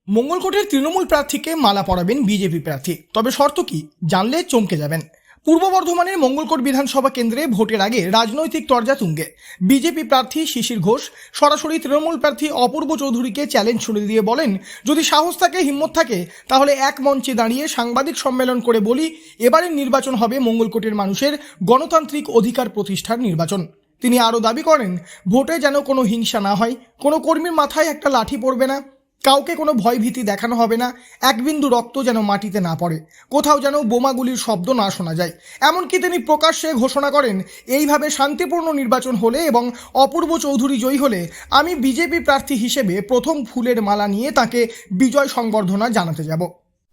মঙ্গলকোটের তৃণমূল প্রার্থীকে মালা পরাবেন বিজেপি প্রার্থী, তবে শর্ত কি জানলে চমকে যাবেন। পূর্ব বর্ধমানের মঙ্গলকোট বিধানসভা কেন্দ্রে ভোটের আগে রাজনৈতিক তরজা তুঙ্গে। বিজেপি প্রার্থী শিশির ঘোষ সরাসরি তৃণমূল প্রার্থী অপূর্ব চৌধুরীকে চ্যালেঞ্জ ছুড়ে দিয়ে বলেন, যদি সাহস থাকে, হিম্মত থাকে, তাহলে এক মঞ্চে দাঁড়িয়ে সাংবাদিক সম্মেলন করে বলি, এবারের নির্বাচন হবে মঙ্গলকোটের মানুষের গণতান্ত্রিক অধিকার প্রতিষ্ঠার নির্বাচন। তিনি আরও দাবি করেন, ভোটে যেন কোনো হিংসা না হয়, কোনো কর্মীর মাথায় একটা লাঠি পড়বে না, কাউকে কোনো ভয়ভীতি দেখানো হবে না, এক বিন্দু রক্ত যেন মাটিতে না পড়ে, কোথাও যেন বোমাগুলির শব্দ না শোনা যায়। এমনকি তিনি প্রকাশ্যে ঘোষণা করেন, এইভাবে শান্তিপূর্ণ নির্বাচন হলে এবং অপূর্ব চৌধুরী জয়ী হলে আমি বিজেপি প্রার্থী হিসেবে প্রথম ফুলের মালা নিয়ে তাকে বিজয় সংবর্ধনা জানাতে যাব।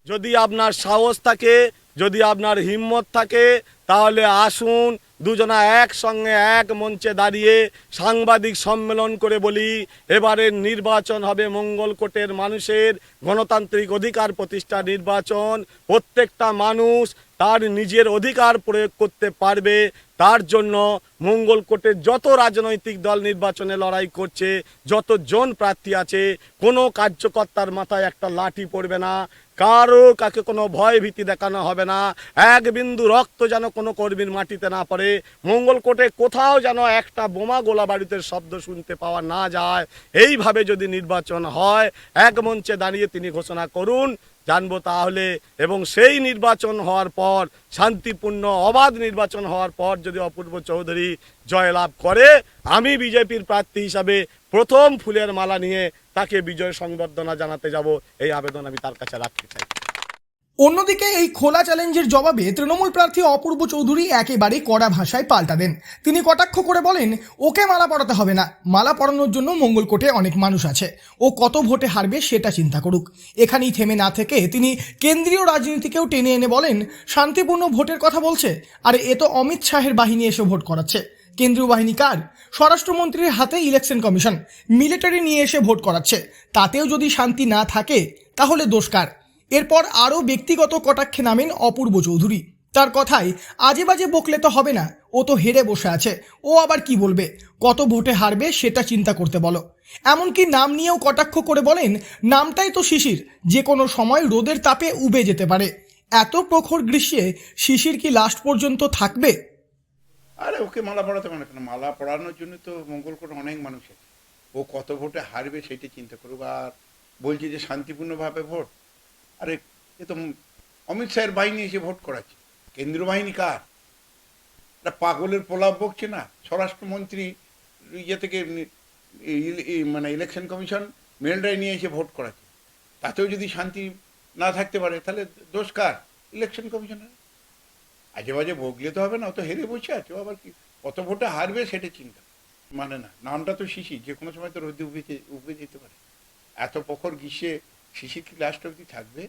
যদি আপনার সাহস থাকে, যদি আপনার হিম্মত থাকে, তাহলে আসুন দুজনা একসঙ্গে এক মঞ্চে দাঁড়িয়ে সাংবাদিক সম্মেলন করে বলি, এবারের নির্বাচন হবে মঙ্গলকোটের মানুষের গণতান্ত্রিক অধিকার প্রতিষ্ঠা নির্বাচন। প্রত্যেকটা মানুষ তার নিজের অধিকার প্রয়োগ করতে পারবে। তার জন্য মঙ্গলকোটের যত রাজনৈতিক দল নির্বাচনে লড়াই করছে, যতজন প্রার্থী আছে, কোনো কার্যকর্তার মাথায় একটা লাঠি পড়বে না, কারো কাকে কোনো ভয় ভীতি দেখানো হবে না, এক বিন্দু রক্ত যেন কোনো কর্মীর মাটিতে না পড়ে, মঙ্গলকোটে কোথাও যেন একটা বোমা গোলা বাড়িতে শব্দ শুনতে পাওয়া না যায়। এইভাবে যদি নির্বাচন হয়, এক মঞ্চে দাঁড়িয়ে তিনি ঘোষণা করুন, জানবো তাহলে। এবং সেই নির্বাচন হওয়ার পর, শান্তিপূর্ণ অবাধ নির্বাচন হওয়ার পর যদি অপূর্ব চৌধুরী জয়লাভ করে, আমি বিজেপির প্রার্থী হিসাবে প্রথম ফুলের মালা নিয়ে তাকে বিজয় সংবর্ধনা জানাতে যাব। এই আবেদন আমি তার কাছে রাখতে চাই। অন্যদিকে এই খোলা চ্যালেঞ্জের জবাবে তৃণমূল প্রার্থী অপূর্ব চৌধুরী একেবারে কড়া ভাষায় পাল্টা দেন। তিনি কটাক্ষ করে বলেন, ওকে মালা পরাতে হবে না, মালা পরানোর জন্য মঙ্গলকোটে অনেক মানুষ আছে, ও কত ভোটে হারবে সেটা চিন্তা করুক। এখানেই থেমে না থেকে তিনি কেন্দ্রীয় রাজনীতিকেও টেনে এনে বলেন, শান্তিপূর্ণ ভোটের কথা বলছে, আর এ তো অমিত শাহের বাহিনী এসে ভোট করাচ্ছে। কেন্দ্রীয় বাহিনী কার? স্বরাষ্ট্রমন্ত্রীর হাতে ইলেকশন কমিশন, মিলিটারি নিয়ে এসে ভোট করাচ্ছে। তাতেও যদি শান্তি না থাকে, তাহলে দোষ কার? এরপর আরও ব্যক্তিগত কটাক্ষে নামেন অপূর্ব চৌধুরী। তার কথায়, আজে বাজে বকলে তো হবে না, ও তো হেরে বসে আছে, ও আবার কি বলবে, কত ভোটে হারবে সেটা চিন্তা করতে বলো। এমনকি নাম নিয়েও কটাক্ষ করে বলেন, নামটাই তো শিশির, যে কোনো সময় রোদের তাপে উবে যেতে পারে। এত প্রখর গ্রীষ্মে শিশির কি লাস্ট পর্যন্ত থাকবে? আরে ওকে মালা পরাতে মানে কেন? মালা পরানোর জন্য তো মঙ্গলকোট অনেক মানুষ আছে, ও কত ভোটে হারবে সেটা চিন্তা করুক। আর বলছি যে শান্তিপূর্ণভাবে ভোট, আরে এ তো অমিত শাহের বাহিনী এসে ভোট করাচ্ছে। কেন্দ্রীয় বাহিনী কার? এটা পাগলের প্রলাপ বকছে না। স্বরাষ্ট্রমন্ত্রী ইয়ে থেকে মানে ইলেকশন কমিশন মেলটাই নিয়ে এসে ভোট করাচ্ছে। তাতেও যদি শান্তি না থাকতে পারে, তাহলে দোষ কার? ইলেকশন কমিশনের। আজে বাজে বগলে তো হবে না, ও তো হেরে বসে আছে, ও আবার কি কত ভোটে হারবে সেটা চিন্তা মানে না। নামটা তো শিশির, যে কোনো সময় তো রোদে উবে যেতে পারে। এত প্রখর গ্রীষ্মে শিশির কি লাস্ট অবধি থাকবে?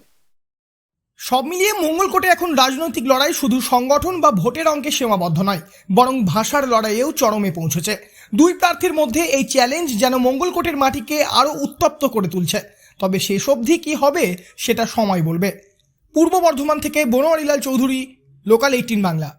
সব মিলিয়ে মঙ্গলকোটে এখন রাজনৈতিক লড়াই শুধু সংগঠন বা ভোটের অঙ্কে সীমাবদ্ধ নয়, বরং ভাষার লড়াইয়েও চরমে পৌঁছেছে। দুই প্রার্থীর মধ্যে এই চ্যালেঞ্জ যেন মঙ্গলকোটের মাটিকে আরও উত্তপ্ত করে তুলছে। তবে শেষ অবধি কী হবে সেটা সময় বলবে। পূর্ব বর্ধমান থেকে বনোয়ারিলাল চৌধুরী, লোকাল 18 বাংলা।